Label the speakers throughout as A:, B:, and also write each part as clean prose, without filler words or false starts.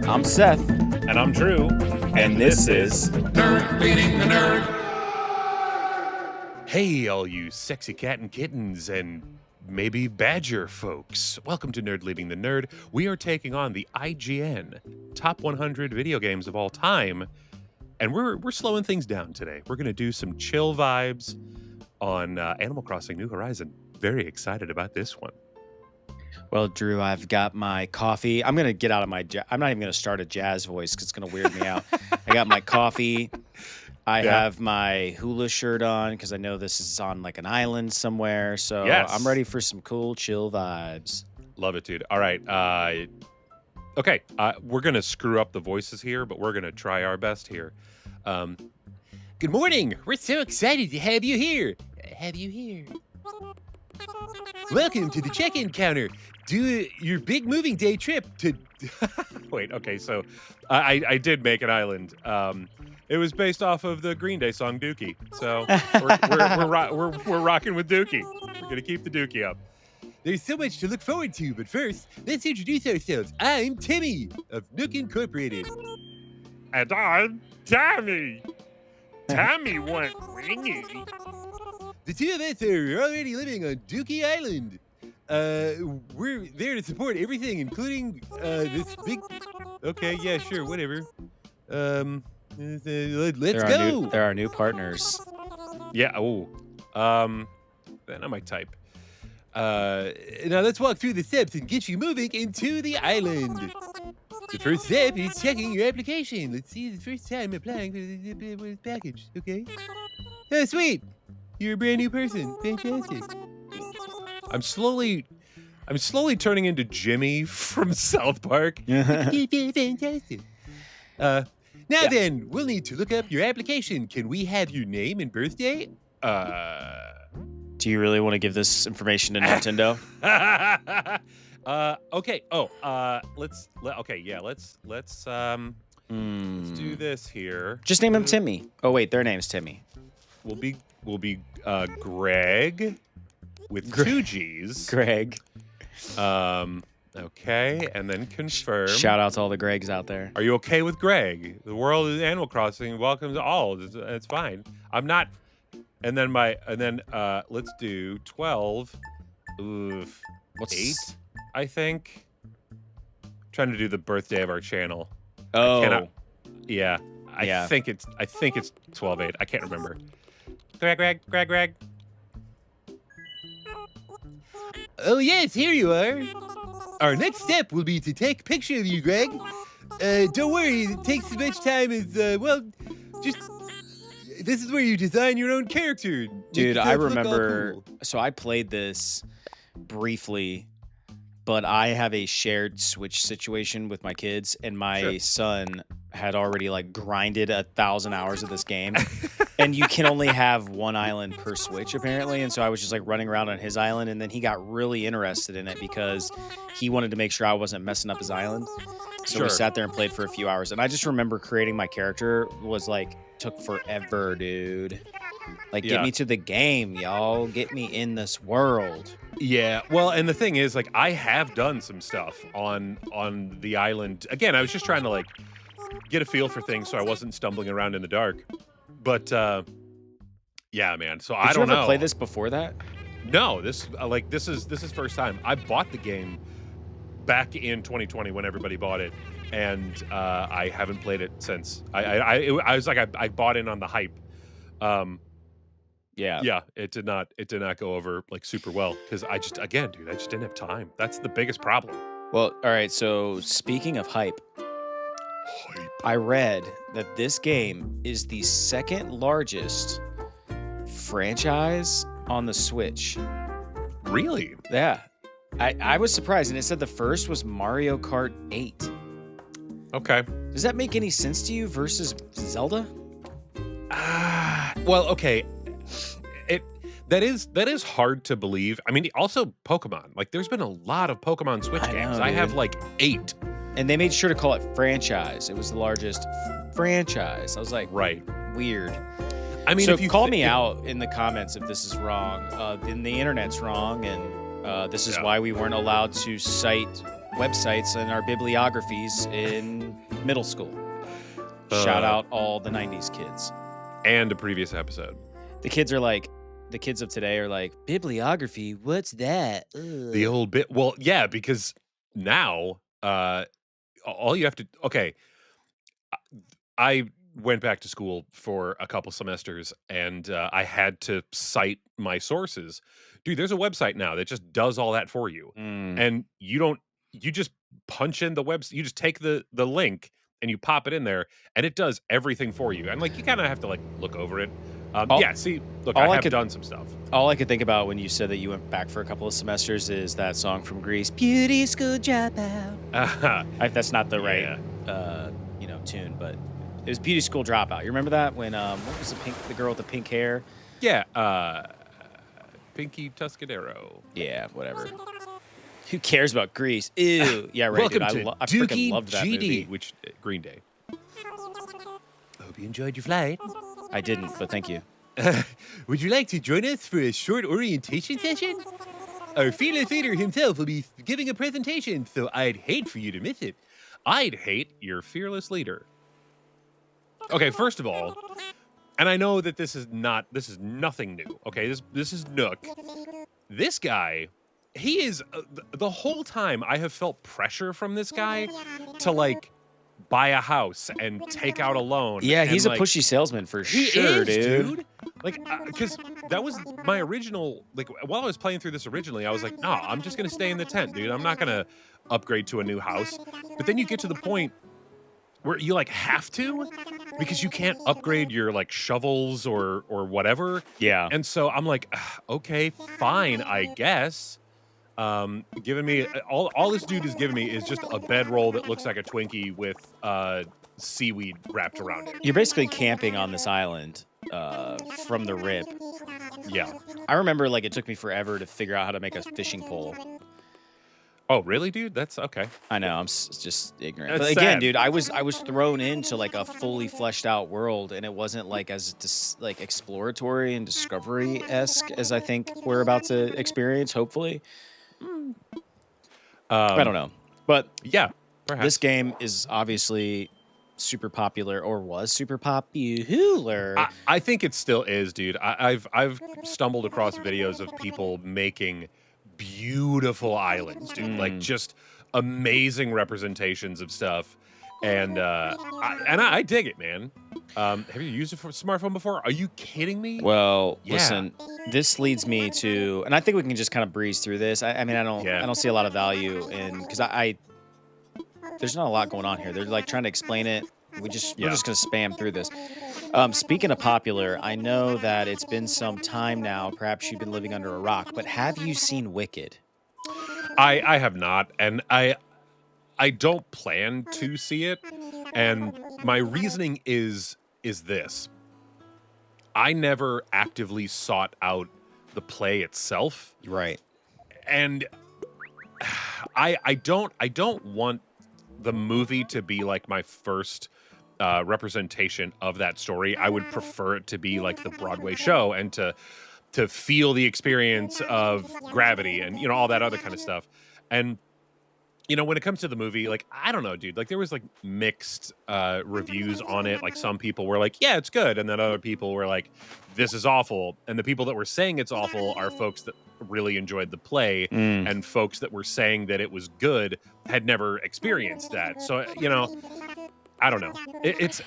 A: I'm Seth.
B: And I'm Drew.
A: And this is
C: Nerd Leading the Nerd.
B: Hey, all you sexy cat and kittens and maybe badger folks. Welcome to Nerd Leading the Nerd. We are taking on the IGN Top 100 Video Games of All Time. And we're slowing things down today. We're going to do some chill vibes on Animal Crossing New Horizon. Very excited about this one.
A: Well, Drew, I've got my coffee. I'm going to get out of my I'm not even going to start a jazz voice because it's going to weird me out. I got my coffee. I have my hula shirt on because I know this is on like an island somewhere. So
B: yes.
A: I'm ready for some cool, chill vibes.
B: Love it, dude. All right. Okay. We're going to screw up the voices here, but we're going to try our best here. Good morning. We're so excited to have you here. Welcome to the check-in counter. Do your big moving day trip to... Wait, okay, so I did make an island. It was based off of the Green Day song Dookie. So we're rocking with Dookie. We're going to keep the Dookie up. There's so much to look forward to, but first, let's introduce ourselves. I'm Timmy of Nook Incorporated. And I'm Tommy. Tommy went ringy. The two of us are already living on Dookie Island. We're there to support everything, including this big... Okay, yeah, sure, whatever. Let's go.
A: There are new partners.
B: Yeah, then I might type. Now let's walk through the steps and get you moving into the island. The first step is checking your application. Let's see the first time applying for the package, okay? Oh, sweet. You're a brand new person. Fantastic. I'm slowly turning into Jimmy from South Park. Fantastic. Then, we'll need to look up your application. Can we have your name and birthday?
A: Do you really want to give this information to Nintendo?
B: Okay. Let's do this here.
A: Just name him Timmy. Oh wait, their name's Timmy.
B: We'll be Greg with two G's.
A: Greg.
B: Okay, and then confirm.
A: Shout out to all the Gregs out there.
B: Are you okay with Greg? The world is Animal Crossing. Welcome to all. It's fine. I'm not. And then let's do 12. Oof.
A: What's
B: 8? I think. Trying to do the birthday of our channel.
A: Oh.
B: I think it's 12/8. I can't remember. Greg. Oh yes, here you are. Our next step will be to take a picture of you, Greg. Don't worry, it takes as much time as this is where you design your own character.
A: Dude, I remember. Cool. So I played this briefly, but I have a shared Switch situation with my kids, and my son had already like grinded 1,000 hours of this game. And you can only have one island per Switch, apparently. And so I was just like running around on his island, and then he got really interested in it because he wanted to make sure I wasn't messing up his island. So we sat there and played for a few hours. And I just remember creating my character was like, took forever, dude. Like, get me to the game, y'all. Get me in this world.
B: Yeah, well, and the thing is, like, I have done some stuff on the island. Again, I was just trying to, like, get a feel for things so I wasn't stumbling around in the dark. But, yeah, man, so I don't know.
A: Did you ever play this before that?
B: No, this is first time. I bought the game back in 2020 when everybody bought it, and I haven't played it since. I was like, I bought in on the hype. Yeah, it did not go over like super well because I just didn't have time. That's the biggest problem.
A: Well, all right, so speaking of hype, I read that this game is the second largest franchise on the Switch.
B: Really?
A: Yeah. I was surprised, and it said the first was Mario Kart 8.
B: Okay.
A: Does that make any sense to you versus Zelda?
B: Well, okay. That is hard to believe. I mean, also Pokemon. Like, there's been a lot of Pokemon Switch games. I have like 8.
A: And they made sure to call it franchise. It was the largest franchise. I was like,
B: right,
A: weird.
B: I mean,
A: so
B: if you
A: call me out in the comments if this is wrong. Then the internet's wrong, and this is why we weren't allowed to cite websites and our bibliographies in middle school. Shout out all the 90s kids.
B: And a previous episode.
A: The kids of today are like, bibliography, what's that? Ugh.
B: The old bit. Well, yeah, because now all you have to. Okay, I went back to school for a couple semesters, and I had to cite my sources. Dude, there's a website now that just does all that for you, and you just punch in the website. You just take the link and you pop it in there, and it does everything for you. And like, you kind of have to like look over it. See, look, I have done some stuff.
A: All I could think about when you said that you went back for a couple of semesters is that song from Grease, "Beauty School Dropout." That's not the right, tune, but it was "Beauty School Dropout." You remember that when what was the girl with the pink hair?
B: Yeah, Pinky Tuscadero.
A: Yeah, whatever. Who cares about Grease? Ew. Yeah, right.
B: Welcome
A: dude.
B: to
A: I
B: Dookie
A: freaking loved that
B: GD,
A: movie.
B: which Green Day. Hope you enjoyed your flight.
A: I didn't, but thank you.
B: Would you like to join us for a short orientation session? Our fearless leader himself will be giving a presentation, so I'd hate for you to miss it. I'd hate your fearless leader. Okay, first of all, and I know that this is nothing new. Okay, this is Nook. This guy, he is the whole time I have felt pressure from this guy to like buy a house and take out a loan.
A: Yeah, he's a
B: like,
A: pushy salesman for sure, dude.
B: Like, because that was my original, like, while I was playing through this originally, I was like, no, I'm just going to stay in the tent, dude. I'm not going to upgrade to a new house. But then you get to the point where you, like, have to, because you can't upgrade your, like, shovels or whatever.
A: Yeah.
B: And so I'm like, okay, fine, I guess. Giving me, all this dude is giving me is just a bedroll that looks like a Twinkie with seaweed wrapped around it.
A: You're basically camping on this island from the rip.
B: Yeah.
A: I remember, like, it took me forever to figure out how to make a fishing pole.
B: Oh, really, dude? That's okay.
A: I know, I'm just ignorant.
B: That's
A: but again,
B: sad.
A: dude, I was thrown into like a fully fleshed out world, and it wasn't like as like exploratory and discovery-esque as I think we're about to experience, hopefully. I don't know. But
B: yeah, perhaps.
A: This game is obviously super popular, or was super popular.
B: I think it still is, dude. I've stumbled across videos of people making beautiful islands, dude. Like just amazing representations of stuff, and I dig it, man. Have you used it for a smartphone before? Are you kidding me?
A: Well, listen, this leads me to, and I think we can just kind of breeze through this. I mean, I don't see a lot of value in, because there's not a lot going on here. They're like trying to explain it. We're just gonna spam through this. Speaking of popular, I know that it's been some time now. Perhaps you've been living under a rock, but have you seen Wicked?
B: I have not, and I don't plan to see it. And my reasoning is this: I never actively sought out the play itself,
A: right?
B: And I don't want the movie to be like my first representation of that story. I would prefer it to be like the Broadway show, and to feel the experience of Gravity and all that other kind of stuff. And when it comes to the movie, like, I don't know, dude, like there was like mixed reviews on it. Like some people were like, yeah, it's good, and then other people were like, this is awful. And the people that were saying it's awful are folks that really enjoyed the play, and folks that were saying that it was good had never experienced that. So I don't know. It's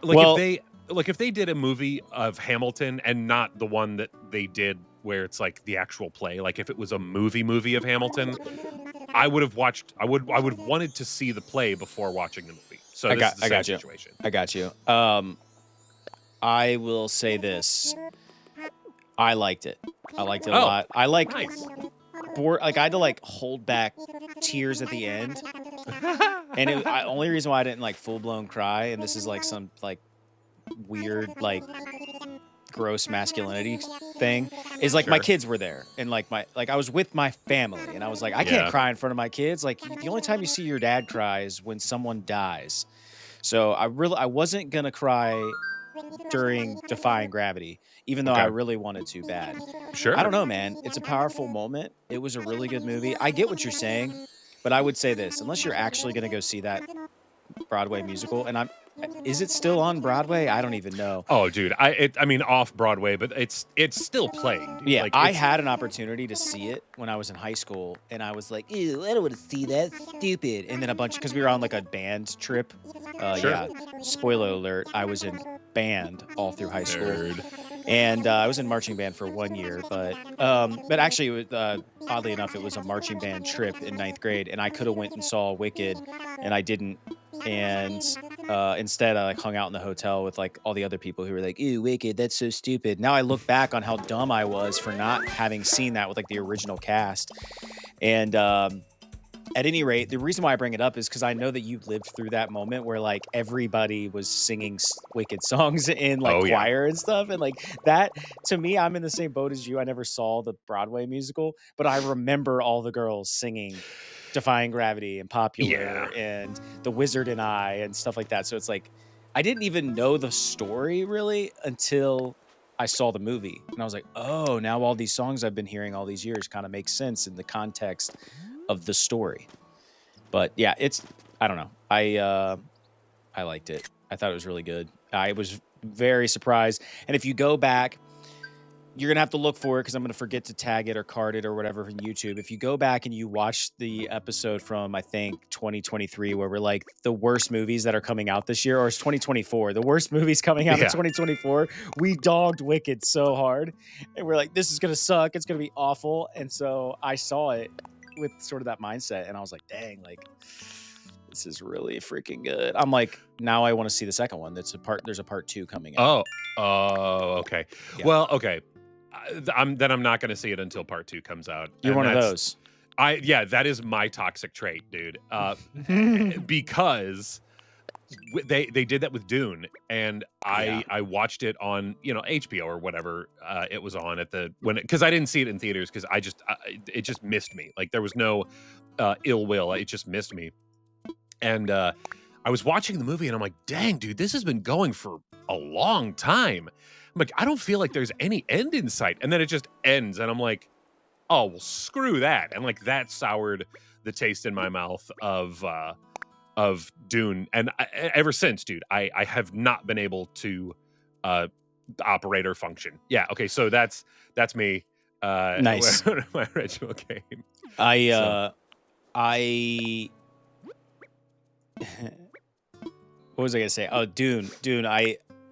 B: like, if they did a movie of Hamilton and not the one that they did where it's like the actual play, like if it was a movie of Hamilton, I would have wanted to see the play before watching the movie. So I got you. Situation.
A: I got you. I will say this. I liked it. I liked it a lot. I like
B: nice.
A: I had to like hold back tears at the end. And only reason why I didn't like full blown cry, and this is like some like weird like gross masculinity thing, is like my kids were there, and like I was with my family, and I was like, I can't cry in front of my kids. Like the only time you see your dad cry is when someone dies. So I wasn't gonna cry during Defying Gravity, even though I really wanted to bad.
B: Sure.
A: I don't know, man. It's a powerful moment. It was a really good movie. I get what you're saying. But I would say this: unless you're actually going to go see that Broadway musical, and is it still on Broadway? I don't even know.
B: Oh, dude, I mean, off Broadway, but it's still playing, dude.
A: Yeah,
B: Like,
A: I
B: it's
A: had an opportunity to see it when I was in high school, and I was like, "Ew, I don't want to see that. Stupid." And then because we were on like a band trip.
B: Sure.
A: Yeah, spoiler alert: I was in band all through high school,
B: Nerd.
A: and I was in marching band for 1 year. But actually, it was, oddly enough, it was a marching band trip in 9th grade, and I could have went and saw Wicked, and I didn't. And instead, I like hung out in the hotel with like all the other people who were like, "Ew, Wicked, that's so stupid." Now I look back on how dumb I was for not having seen that with like the original cast. And at any rate, the reason why I bring it up is because I know that you lived through that moment where like everybody was singing Wicked songs in like choir and stuff. And like that, to me, I'm in the same boat as you. I never saw the Broadway musical, but I remember all the girls singing Defying Gravity and Popular and The Wizard and I and stuff like that. So it's like, I didn't even know the story really until I saw the movie. And I was like, oh, now all these songs I've been hearing all these years kind of make sense in the context of the story. But yeah, I don't know. I liked it. I thought it was really good. I was very surprised. And if you go back, you're going to have to look for it because I'm going to forget to tag it or card it or whatever from YouTube. If you go back and you watch the episode from, I think, 2023, where we're like the worst movies that are coming out this year, or it's 2024, the worst movies coming out in 2024, we dogged Wicked so hard. And we're like, this is going to suck. It's going to be awful. And so I saw it with sort of that mindset. And I was like, dang, like, this is really freaking good. I'm like, now I want to see the second one. There's a part 2 coming out.
B: Okay. Yeah. Well, okay. I'm not going to see it until part 2 comes out.
A: You're one of those.
B: That is my toxic trait, dude. Because they did that with Dune, and I watched it on HBO or whatever it was on because I didn't see it in theaters because it just missed me. Like there was no ill will, it just missed me. And I was watching the movie and I'm like, dang, dude, this has been going for a long time. I'm like, I don't feel like there's any end in sight. And then it just ends. And I'm like, oh, well, screw that. And like that soured the taste in my mouth of Dune. And ever since, dude, I have not been able to operate or function. Yeah. Okay. So that's me.
A: Nice.
B: My original game.
A: What was I going to say? Oh, Dune.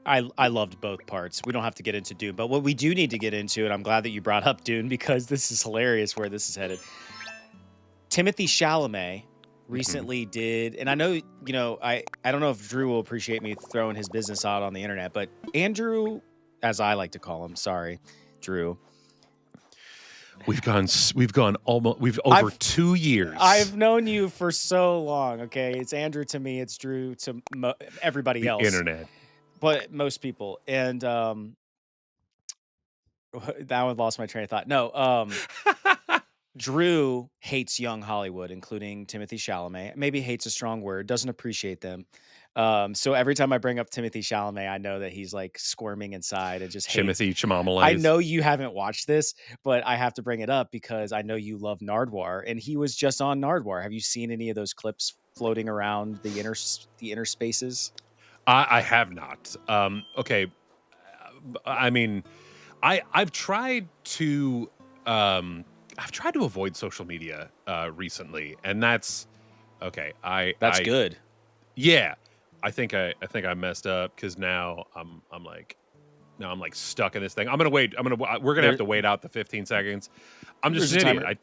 A: I loved both parts. We don't have to get into Dune, but what we do need to get into, and I'm glad that you brought up Dune because this is hilarious where this is headed. Timothée Chalamet recently did, and I know, I don't know if Drew will appreciate me throwing his business out on the internet, but Andrew, as I like to call him, sorry, Drew.
B: We've gone over 2 years.
A: I've known you for so long. Okay. It's Andrew to me. It's Drew to everybody else.
B: Internet.
A: But most people. And that one lost my train of thought. No, Drew hates young Hollywood, including Timothée Chalamet. Maybe hate's a strong word. Doesn't appreciate them. So every time I bring up Timothée Chalamet, I know that he's like squirming inside and just hates.
B: Timothée Chalamet.
A: I know you haven't watched this, but I have to bring it up because I know you love Nardwuar, and he was just on Nardwuar. Have you seen any of those clips floating around the inner spaces?
B: I have not. Okay. I mean, I've tried to avoid social media recently, and that's okay. That's
A: good.
B: Yeah. I think I messed up because now I'm like stuck in this thing. We're gonna have to wait out the 15 seconds. I'm just an idiot.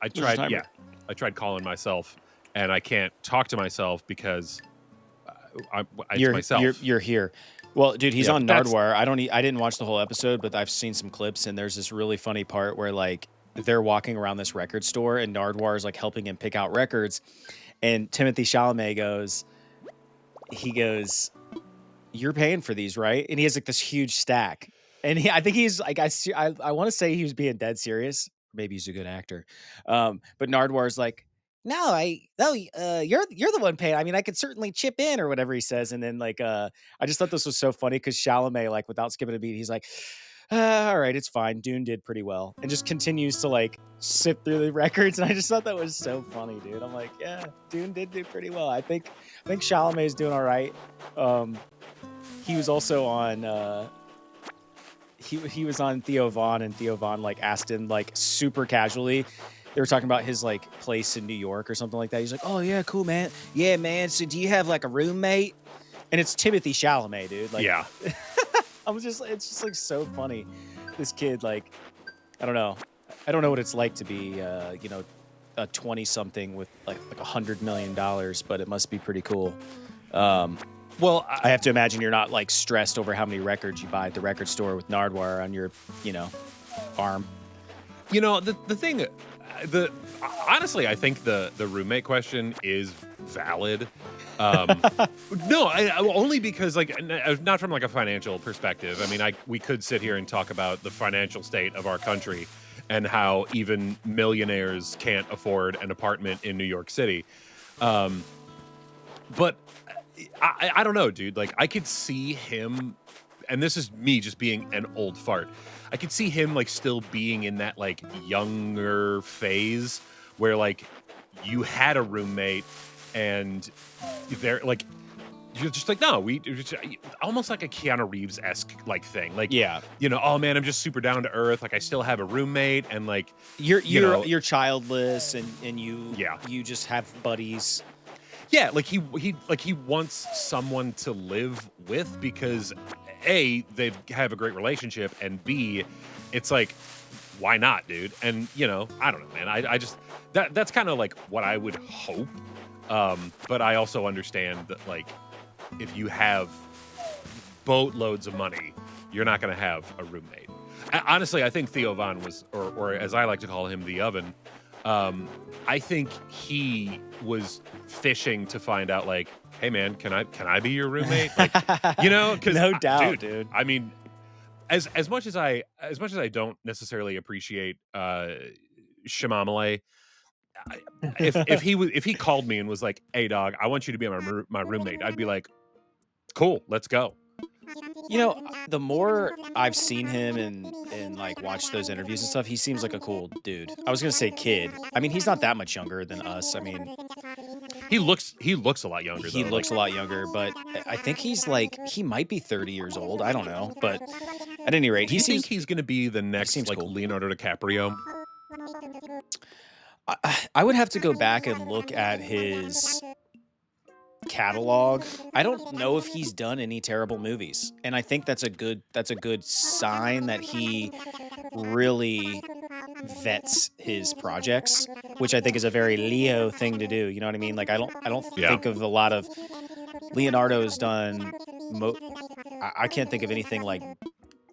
B: I tried. Yeah, I tried calling myself, and I can't talk to myself because it's myself.
A: You're here. Well, dude, he's on Nardwuar. I didn't watch the whole episode, but I've seen some clips, and there's this really funny part where like they're walking around this record store, and Nardwuar is like helping him pick out records, and Timothée Chalamet goes, "You're paying for these, right?" And he has like this huge stack, and I think he's like, I want to say he was being dead serious. Maybe he's a good actor, but Nardwuar's like, "No, you're the one paying. I mean, I could certainly chip in," or whatever he says. And then like, I just thought this was so funny because Chalamet, like, without skipping a beat, he's like, all right, it's fine. Dune did pretty well, and just continues to like sit through the records. And I just thought that was so funny, dude. I'm like, yeah, Dune did do pretty well. I think Chalamet is doing all right. He was also on. He was on Theo Von, and Theo Von like asked him like super casually. They were talking about his like place in New York or something like that. He's like, "Oh yeah, cool, man. Yeah, man. So do you have like a roommate?" And it's Timothée Chalamet, dude. Like,
B: Yeah.
A: it's just like so funny. This kid, like, I don't know what it's like to be, a 20-something with like $100 million, but it must be pretty cool.
B: Well,
A: I have to imagine you're not like stressed over how many records you buy at the record store with Nardwuar on your, arm.
B: The thing, honestly, I think the roommate question is valid. No, only because like not from like a financial perspective. I mean, we could sit here and talk about the financial state of our country and how even millionaires can't afford an apartment in New York City. But I don't know, dude. Like I could see him, and this is me just being an old fart. I could see him like still being in that like younger phase where like you had a roommate and they're like, you're just like, no, almost like a Keanu Reeves-esque like thing. Like,
A: Yeah.
B: Oh man, I'm just super down to earth. Like I still have a roommate and like
A: You're childless and you just have buddies.
B: Yeah, like he wants someone to live with because A, they have a great relationship, and B, it's like, why not, dude? And I don't know, man. I just that's kind of like what I would hope. But I also understand that like if you have boatloads of money, you're not gonna have a roommate. Honestly, I think Theo Von was, or as I like to call him, the Oven. I think he was fishing to find out, like, hey man, can I be your roommate? Like, because
A: no doubt, dude.
B: I mean, as much as I don't necessarily appreciate Shyamalan, if he called me and was like, hey dog, I want you to be my roommate, I'd be like, cool, let's go.
A: The more I've seen him and like watched those interviews and stuff, he seems like a cool dude. I was gonna say kid. I mean, he's not that much younger than us. I mean,
B: he looks a lot younger.
A: He looks a lot younger, but I think he's like, he might be 30 years old. I don't know, but at any rate,
B: he seems he's gonna be the next like cool. Leonardo DiCaprio.
A: I would have to go back and look at his catalog. I don't know if he's done any terrible movies, and I think that's a good sign that he really vets his projects, which I think is a very Leo thing to do. You know what I mean? Like I don't think of a lot of Leonardo's done. I can't think of anything like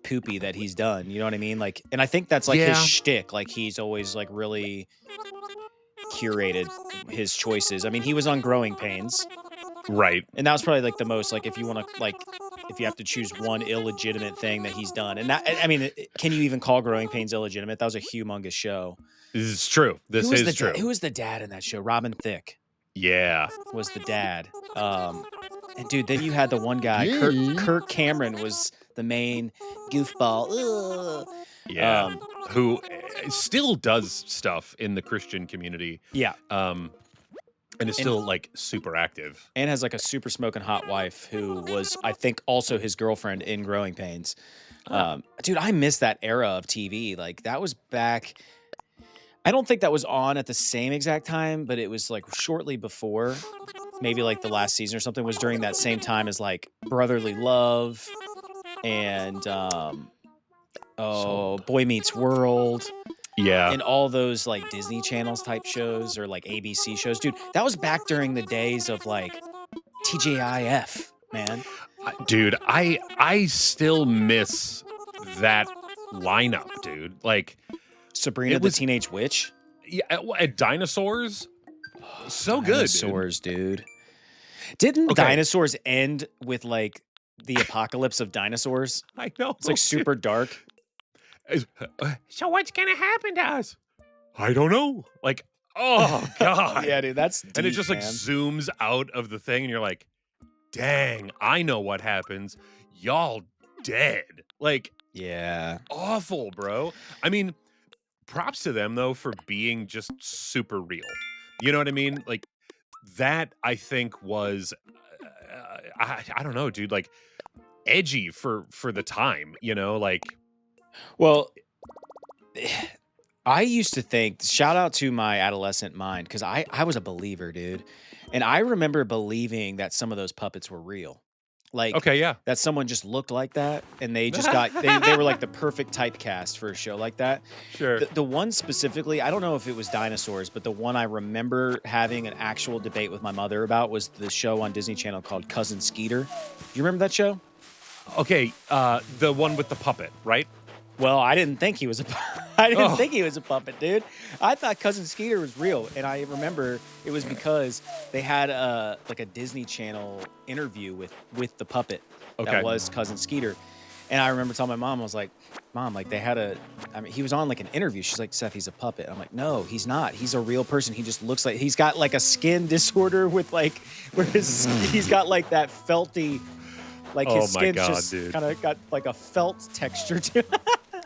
A: poopy that he's done. You know what I mean? Like, and I think that's like his shtick. Like he's always like really curated his choices. I mean, he was on Growing Pains.
B: Right.
A: And that was probably like the most, like, if you want to, like, if you have to choose one illegitimate thing that he's done. And that, I mean, can you even call Growing Pains illegitimate? That was a humongous show.
B: This is true. This is true.
A: Who was the dad in that show? Robin Thicke.
B: Yeah.
A: Was the dad. And dude, then you had the one guy, Kirk Cameron was the main goofball. Ugh.
B: Yeah. Who still does stuff in the Christian community.
A: Yeah.
B: And is still like super active.
A: And has like a super smoking hot wife who was, I think, also his girlfriend in Growing Pains. Dude, I miss that era of TV. Like that was back. I don't think that was on at the same exact time, but it was like shortly before, maybe like the last season or something, was during that same time as like Brotherly Love and Boy Meets World.
B: Yeah.
A: And all those like Disney Channels type shows or like ABC shows. Dude, that was back during the days of like TGIF, man.
B: Dude, I still miss that lineup, dude. Like
A: Sabrina the Teenage Witch.
B: Yeah, dinosaurs. So good.
A: Dinosaurs, dude. Didn't Dinosaurs end with like the apocalypse of dinosaurs?
B: I know.
A: It's like super dark.
B: So what's gonna happen to us? I don't know. Like, oh god.
A: Yeah, dude, that's deep,
B: and it just like
A: man.
B: zooms out of the thing, and you're like, dang, I know what happens. Y'all dead. Like,
A: Yeah.
B: Awful, bro. I mean, props to them though for being just super real. You know what I mean? Like that I think was I don't know, dude, like edgy for the time, you know, like
A: Well, I used to think, shout out to my adolescent mind, because I was a believer, dude. And I remember believing that some of those puppets were real. Like
B: okay, yeah.
A: that someone just looked like that and they just they were like the perfect typecast for a show like that.
B: Sure.
A: The one specifically, I don't know if it was dinosaurs, but the one I remember having an actual debate with my mother about was the show on Disney Channel called Cousin Skeeter. Do you remember that show?
B: Okay, the one with the puppet, right?
A: Well, I didn't think he was a think he was a puppet, dude. I thought Cousin Skeeter was real, and I remember it was because they had like a Disney Channel interview with the puppet that was Cousin Skeeter. And I remember telling my mom, I was like, Mom, like they had he was on like an interview. She's like, Seth, he's a puppet. I'm like, no, he's not. He's a real person. He just looks like he's got like a skin disorder with like where he's got like that felty, like his skin just kind of got like a felt texture to it.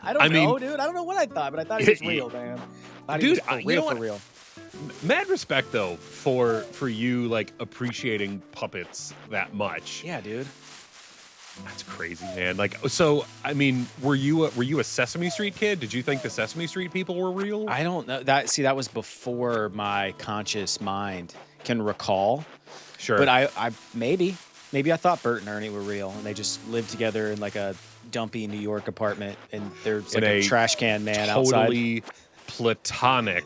A: I don't know, dude. I don't know what I thought, but I thought he was real, man.
B: Dude,
A: for real.
B: Mad respect though for you like appreciating puppets that much.
A: Yeah, dude.
B: That's crazy, man. Like, so I mean, were you a Sesame Street kid? Did you think the Sesame Street people were real?
A: I don't know. That was before my conscious mind can recall.
B: Sure.
A: But I maybe I thought Bert and Ernie were real and they just lived together in like a dumpy New York apartment and there's like a trash can man
B: totally
A: outside.
B: Platonic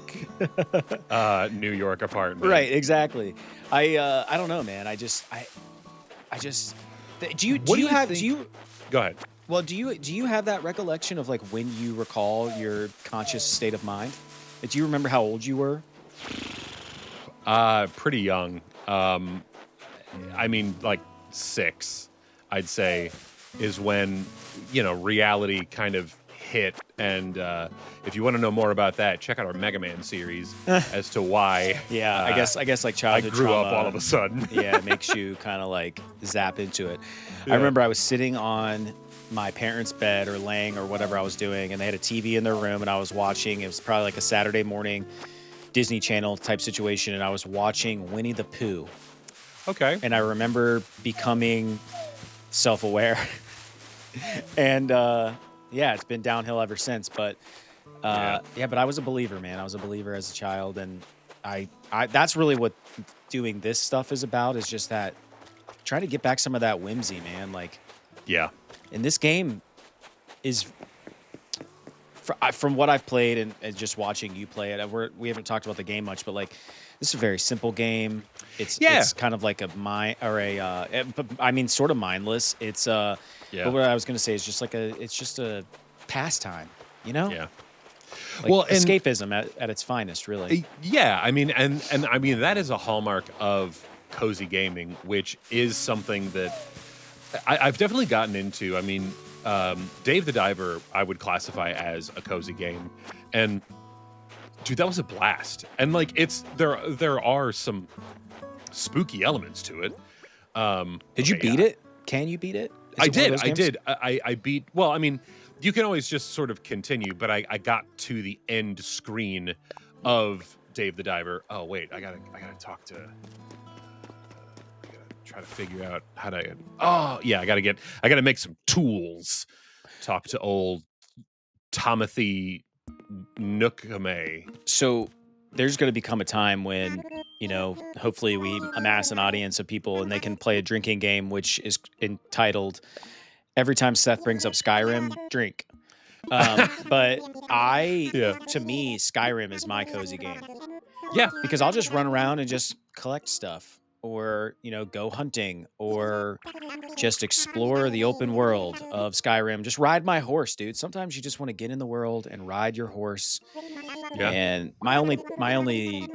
B: New York apartment.
A: Right, exactly. I don't know, man. I just do you
B: go ahead.
A: Well, do you have that recollection of like when you recall your conscious state of mind? Do you remember how old you were?
B: Pretty young. I mean, like 6, I'd say, is when, you know, reality kind of hit. And if you want to know more about that, check out our Mega Man series as to why.
A: Yeah, I guess like childhood
B: I grew
A: trauma,
B: up all of a sudden.
A: Yeah, it makes you kind of like zap into it.
B: Yeah.
A: I remember I was sitting on my parents' bed or laying or whatever I was doing, and they had a TV in their room, and I was watching. It was probably like a Saturday morning Disney Channel type situation, and I was watching Winnie the Pooh.
B: Okay.
A: And I remember becoming self-aware. And yeah, it's been downhill ever since. But but I was a believer, man. I was a believer as a child, and I that's really what doing this stuff is about, is just that trying to get back some of that whimsy, man. Like,
B: yeah.
A: And this game is, from what I've played and just watching you play it, we haven't talked about the game much, but like, this is a very simple game. It's kind of like sort of mindless. It's but what I was gonna say is just like it's just a pastime, you know?
B: Yeah.
A: Like escapism at its finest, really.
B: Yeah, I mean, and I mean that is a hallmark of cozy gaming, which is something that I've definitely gotten into. I mean, Dave the Diver, I would classify as a cozy game, and dude, that was a blast. And like, there are some spooky elements to it.
A: Did you beat it? Can you beat it?
B: I did. I beat. Well, I mean, you can always just sort of continue, but I got to the end screen of Dave the Diver. Oh wait, I gotta talk to. I gotta try to figure out how to. Oh yeah, I gotta make some tools. Talk to old Timothée Chalamet.
A: So there's going to become a time when, you know, hopefully we amass an audience of people and they can play a drinking game, which is entitled "Every Time Seth Brings Up Skyrim, Drink." But to me, Skyrim is my cozy game.
B: Yeah,
A: because I'll just run around and just collect stuff, or, you know, go hunting, or just explore the open world of Skyrim. Just ride my horse, dude. Sometimes you just want to get in the world and ride your horse. Yeah. And my only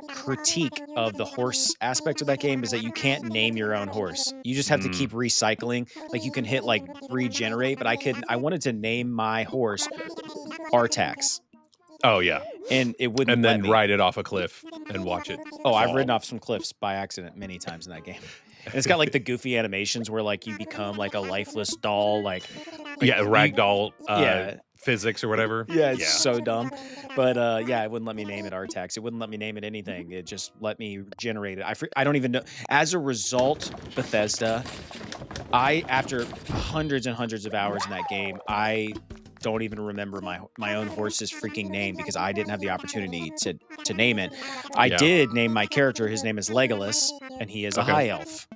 A: critique of the horse aspect of that game is that you can't name your own horse. You just have to keep recycling. Like, you can hit like regenerate, but I wanted to name my horse Artax.
B: Oh yeah.
A: And it wouldn't.
B: And then ride it off a cliff and watch it.
A: Oh, I've ridden off some cliffs by accident many times in that game. And it's got like the goofy animations where like you become like a lifeless doll, like
B: Yeah, ragdoll physics or whatever.
A: Yeah, it's so dumb. But it wouldn't let me name it Artax. It wouldn't let me name it anything. It just let me generate it. I don't even know. As a result, Bethesda, after hundreds and hundreds of hours in that game, I don't even remember my own horse's freaking name because I didn't have the opportunity to name it. I did name my character. His name is Legolas, and he is a high elf.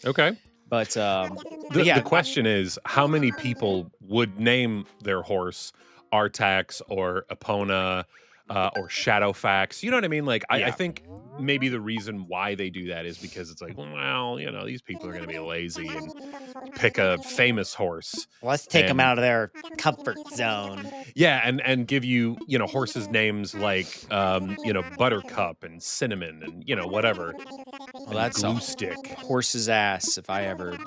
B: Okay.
A: But
B: the question is, how many people would name their horse Artax or Epona or Shadowfax? You know what I mean? Like, I think maybe the reason why they do that is because it's like, well, these people are going to be lazy and pick a famous horse.
A: Let's take them out of their comfort zone.
B: Yeah, and give you, horses names like, Buttercup and Cinnamon and, whatever.
A: Well, that's
B: glue
A: a
B: stick.
A: Horse's ass if I ever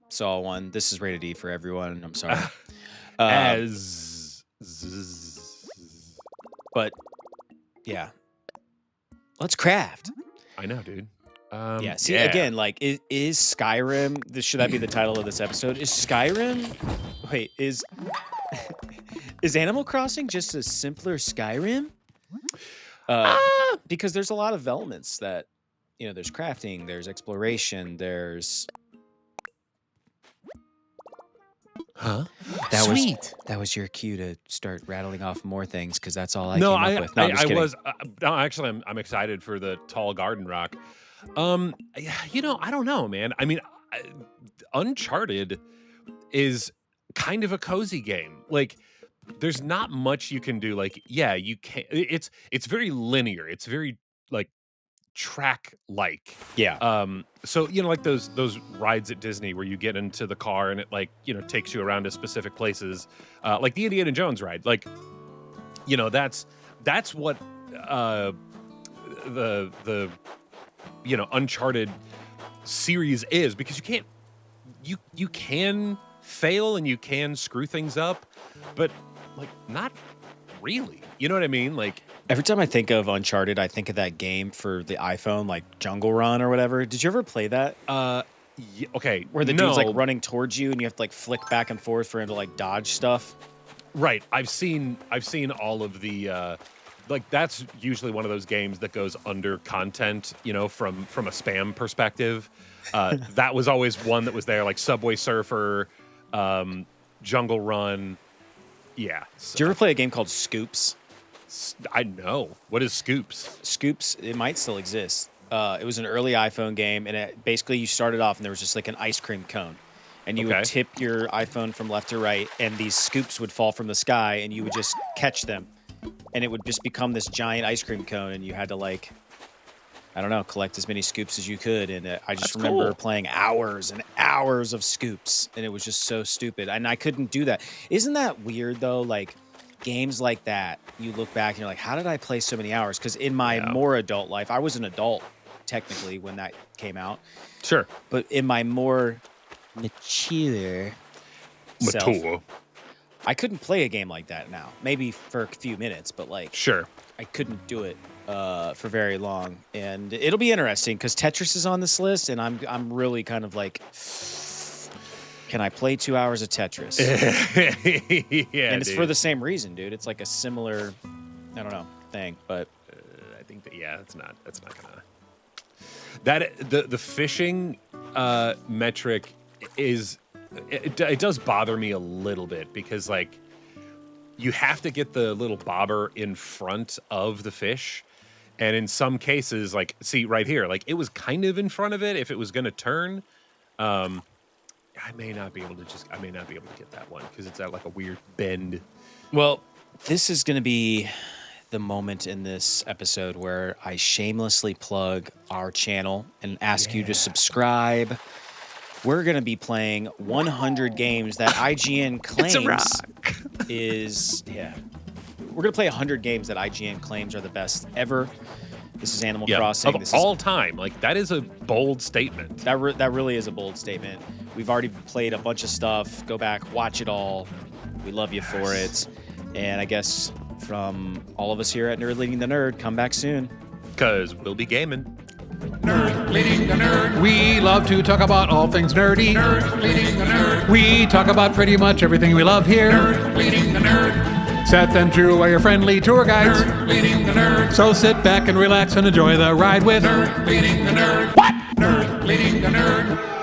A: saw one. This is rated E for everyone. I'm sorry. But yeah, let's craft.
B: I know, dude.
A: Again, like, is Skyrim? Should that be the title of this episode? Is Skyrim? Wait, is Animal Crossing just a simpler Skyrim? Because there's a lot of elements that, there's crafting, there's exploration, there's.
B: Huh?
A: That was your cue to start rattling off more things because that's all I came up with. No, I'm just kidding.
B: Actually, I'm excited for the tall garden rock. I don't know, man. I mean, Uncharted is kind of a cozy game. Like, there's not much you can do. Like, you can. It's very linear. It's very like track-like.
A: Yeah.
B: So like those rides at Disney where you get into the car and it like takes you around to specific places, like the Indiana Jones ride. Like, that's what the Uncharted series is, because you can fail and you can screw things up, but like not really. You know what I mean? Like,
A: every time I think of Uncharted, I think of that game for the iPhone, like Jungle Run or whatever. Did you ever play that?
B: Okay.
A: Where the dude's like running towards you and you have to like flick back and forth for him to like dodge stuff.
B: Right. I've seen all of the like, that's usually one of those games that goes under content, from a spam perspective. That was always one that was there, like Subway Surfer, Jungle Run. Yeah.
A: Did you ever play a game called Scoops?
B: I know. What is Scoops?
A: Scoops, it might still exist. It was an early iPhone game, and basically you started off and there was just like an ice cream cone. And you would tip your iPhone from left to right, and these scoops would fall from the sky, and you would just catch them. And it would just become this giant ice cream cone, and you had to, like, I don't know, collect as many scoops as you could. And I just remember playing hours and hours of scoops, and it was just so stupid. And I couldn't do that. Isn't that weird, though? Like, games like that, you look back and you're like, how did I play so many hours? Because in my more adult life, I was an adult, technically, when that came out.
B: Sure.
A: But in my more mature self, I couldn't play a game like that now. Maybe for a few minutes, but like,
B: sure,
A: I couldn't do it for very long. And it'll be interesting because Tetris is on this list, and I'm really kind of like, can I play 2 hours of Tetris?
B: Yeah,
A: and it's for the same reason, dude. It's like a similar, I don't know, thing. But
B: I think that that's not gonna. That the fishing metric is. It does bother me a little bit because, like, you have to get the little bobber in front of the fish. And in some cases, like, see right here, like, it was kind of in front of it if it was going to turn. I may not be able to get that one because it's at like a weird bend.
A: Well, this is going to be the moment in this episode where I shamelessly plug our channel and ask you to subscribe. We're going to be playing 100 games that IGN claims We're going to play 100 games that IGN claims are the best ever. This is Animal Crossing.
B: Of all time. Like, that is a bold statement.
A: That really is a bold statement. We've already played a bunch of stuff. Go back, watch it all. We love you for it. And I guess from all of us here at Nerd Leading the Nerd, come back soon.
B: Because we'll be gaming.
C: Nerd Bleeding the Nerd.
D: We love to talk about all things nerdy.
C: Nerd Bleeding the Nerd.
D: We talk about pretty much everything we love here.
C: Nerd Bleeding the Nerd.
D: Seth and Drew are your friendly tour guides.
C: Nerd Bleeding the Nerd.
D: So sit back and relax and enjoy the ride with
C: Nerd Bleeding the Nerd. What? Nerd Bleeding the Nerd.